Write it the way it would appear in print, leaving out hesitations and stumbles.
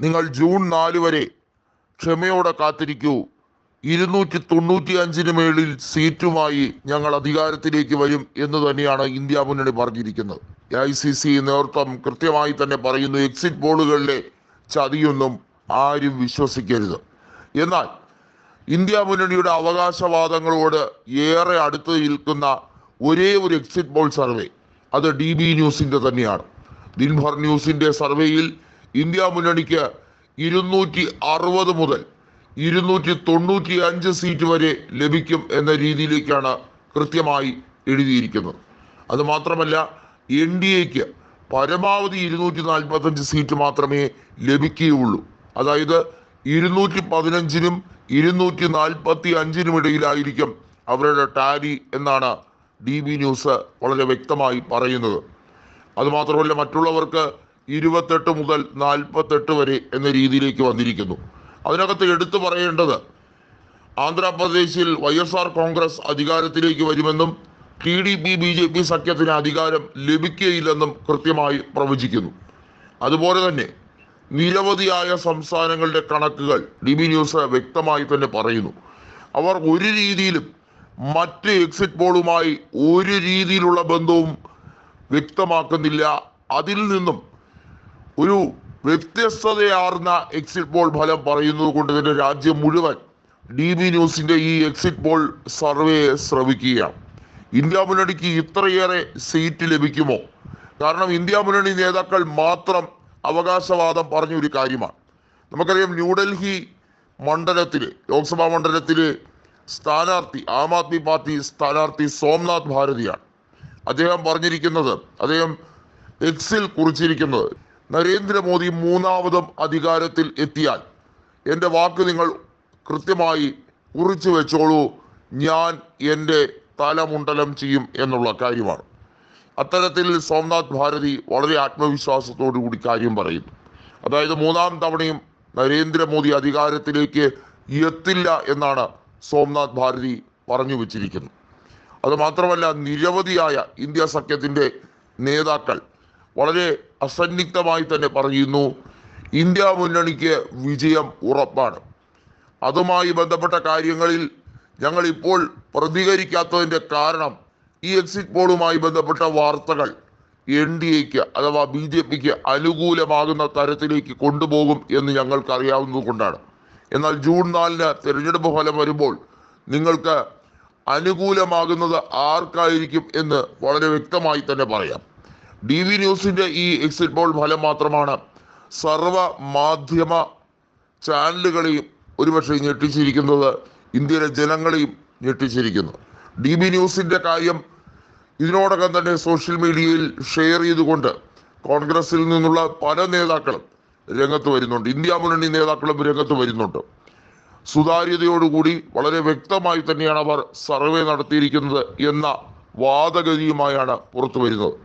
നിങ്ങൾ ജൂൺ 4 വരെ ക്ഷമയോടെ കാത്തിരിക്കൂ. 295 മേളിൽ സീറ്റുമായി ഞങ്ങൾ അധികാരത്തിലേക്ക് വരും എന്ന് തന്നെയാണ് ഇന്ത്യ മുന്നണി പറഞ്ഞിരിക്കുന്നത്. ICC നേതൃത്വം കൃത്യമായി തന്നെ പറയുന്നു, എക്സിറ്റ് പോളുകളിലെ ചതിയൊന്നും ആരും വിശ്വസിക്കരുത്. എന്നാൽ ഇന്ത്യ മുന്നണിയുടെ അവകാശവാദങ്ങളോട് ഏറെ അടുത്ത് നിൽക്കുന്ന ഒരേ ഒരു എക്സിറ്റ് പോൾ സർവേ അത് DB ന്യൂസിന്റെ തന്നെയാണ്. ദിൻഭർ ന്യൂസിന്റെ സർവേയിൽ ഇന്ത്യ മുന്നണിക്ക് 260 മുതൽ 295 സീറ്റ് വരെ ലഭിക്കും എന്ന രീതിയിലേക്കാണ് കൃത്യമായി എഴുതിയിരിക്കുന്നത്. അതുമാത്രമല്ല, NDAക്ക് പരമാവധി 245 സീറ്റ് മാത്രമേ ലഭിക്കുകയുള്ളൂ. അതായത് 215-നും 245-നും ഇടയിലായിരിക്കും അവരുടെ ടാലി എന്നാണ് DB ന്യൂസ് വളരെ വ്യക്തമായി പറയുന്നത്. അതുമാത്രമല്ല, മറ്റുള്ളവർക്ക് 28 മുതൽ 48 വരെ എന്ന രീതിയിലേക്ക് വന്നിരിക്കുന്നു. അതിനകത്ത് എടുത്തു പറയേണ്ടത്, ആന്ധ്രാപ്രദേശിൽ YSR കോൺഗ്രസ് അധികാരത്തിലേക്ക് വരുമെന്നും TDP BJP സഖ്യത്തിന് അധികാരം ലഭിക്കുകയില്ലെന്നും കൃത്യമായി പ്രവചിക്കുന്നു. അതുപോലെ തന്നെ നിരവധിയായ സംസ്ഥാനങ്ങളുടെ കണക്കുകൾ DB ന്യൂസ് വ്യക്തമായി തന്നെ പറയുന്നു. അവർ ഒരു രീതിയിലും മറ്റ് എക്സിറ്റ് പോളുമായി ഒരു രീതിയിലുള്ള ബന്ധവും വ്യക്തമാക്കുന്നില്ല. അതിൽ നിന്നും ഒരു വ്യത്യസ്തതയാർന്ന എക്സിറ്റ് പോൾ ഫലം പറയുന്നത് കൊണ്ട് തന്നെ രാജ്യം മുഴുവൻ DB ന്യൂസിന്റെ ഈ എക്സിറ്റ് പോൾ സർവേയെ ശ്രവിക്കുകയാണ്. ഇന്ത്യ മുന്നണിക്ക് ഇത്രയേറെ സീറ്റ് ലഭിക്കുമോ? കാരണം ഇന്ത്യ മുന്നണി നേതാക്കൾ മാത്രം അവകാശവാദം പറഞ്ഞ ഒരു കാര്യമാണ്. നമുക്കറിയാം, ന്യൂഡൽഹി മണ്ഡലത്തിലെ ലോക്സഭാ മണ്ഡലത്തിലെ സ്ഥാനാർത്ഥി ആം ആദ്മി പാർട്ടി സ്ഥാനാർത്ഥി സോംനാഥ് ഭാരതിയാണ്. അദ്ദേഹം എക്സിൽ കുറിച്ചിരിക്കുന്നത്, നരേന്ദ്രമോദി മൂന്നാമതും അധികാരത്തിൽ എത്തിയാൽ എൻ്റെ വാക്ക് നിങ്ങൾ കൃത്യമായി കുറിച്ചു വെച്ചോളൂ, ഞാൻ എൻ്റെ തലമുണ്ടലം ചെയ്യും എന്നുള്ള കാര്യമാണ്. അത്തരത്തിൽ സോംനാഥ് ഭാരതി വളരെ ആത്മവിശ്വാസത്തോടു കൂടി കാര്യം പറയുന്നു. അതായത് മൂന്നാം തവണയും നരേന്ദ്രമോദി അധികാരത്തിലേക്ക് എത്തില്ല എന്നാണ് സോംനാഥ് ഭാരതി പറഞ്ഞു വെച്ചിരിക്കുന്നത്. അതുമാത്രമല്ല, നിരവധിയായ ഇന്ത്യ സഖ്യത്തിൻ്റെ നേതാക്കൾ വളരെ അസന്നിഗ്ധമായി തന്നെ പറയുന്നു, ഇന്ത്യ മുന്നണിക്ക് വിജയം ഉറപ്പാണ്. അതുമായി ബന്ധപ്പെട്ട കാര്യങ്ങളിൽ ഞങ്ങൾ ഇപ്പോൾ പ്രതികരിക്കാത്തതിൻ്റെ കാരണം ഈ എക്സിറ്റ് പോളുമായി ബന്ധപ്പെട്ട വാർത്തകൾ NDAക്ക് അഥവാ BJPക്ക് അനുകൂലമാകുന്ന തരത്തിലേക്ക് കൊണ്ടുപോകും എന്ന് ഞങ്ങൾക്ക് അറിയാവുന്നത് കൊണ്ടാണ്. എന്നാൽ ജൂൺ 4-ന് തിരഞ്ഞെടുപ്പ് ഫലം വരുമ്പോൾ നിങ്ങൾക്ക് അനുകൂലമാകുന്നത് ആർക്കായിരിക്കും എന്ന് വളരെ വ്യക്തമായി തന്നെ പറയാം. DB ന്യൂസിന്റെ ഈ എക്സിറ്റ് പോൾ ഫലം മാത്രമാണ് സർവ മാധ്യമ ചാനലുകളെയും ഒരുപക്ഷെ ഞെട്ടിച്ചിരിക്കുന്നത്, ഇന്ത്യയിലെ ജനങ്ങളെയും ഞെട്ടിച്ചിരിക്കുന്നു. DB ന്യൂസിന്റെ കാര്യം ഇതിനോടകം തന്നെ സോഷ്യൽ മീഡിയയിൽ ഷെയർ ചെയ്തുകൊണ്ട് കോൺഗ്രസിൽ നിന്നുള്ള പല നേതാക്കളും രംഗത്ത് വരുന്നുണ്ട്, ഇന്ത്യ മുന്നണി നേതാക്കളും രംഗത്ത് വരുന്നുണ്ട്. സുതാര്യതയോടുകൂടി വളരെ വ്യക്തമായി തന്നെയാണ് അവർ സർവേ നടത്തിയിരിക്കുന്നത് എന്ന വാദഗതിയുമായാണ് പുറത്തു വരുന്നത്.